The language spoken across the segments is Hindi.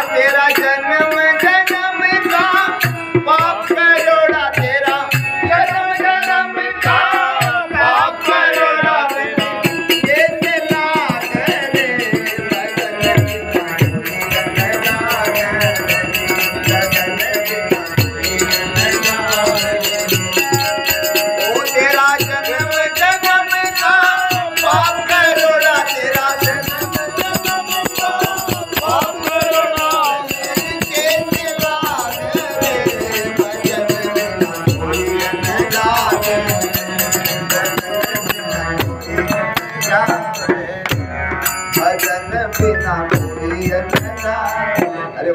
तेरा जन्म जन्म का पाप करोड़ा, तेरा जन्म जन्म का पाप करोड़ा, ये तेरा करे ओ तेरा जन्म जन्म का पाप करोड़ा, तेरा जन्म जन्म का पाप करोड़ा, भजन बिना कोई अन्ना। अरे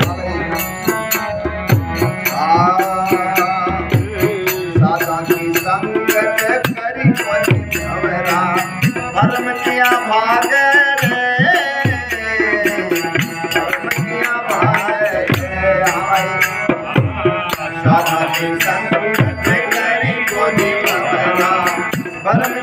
सादा की संगत करी भवरा, धर्म किया भाग रे, धर्म किया भाग आए। सादा की संगत करी भवरा, धर्म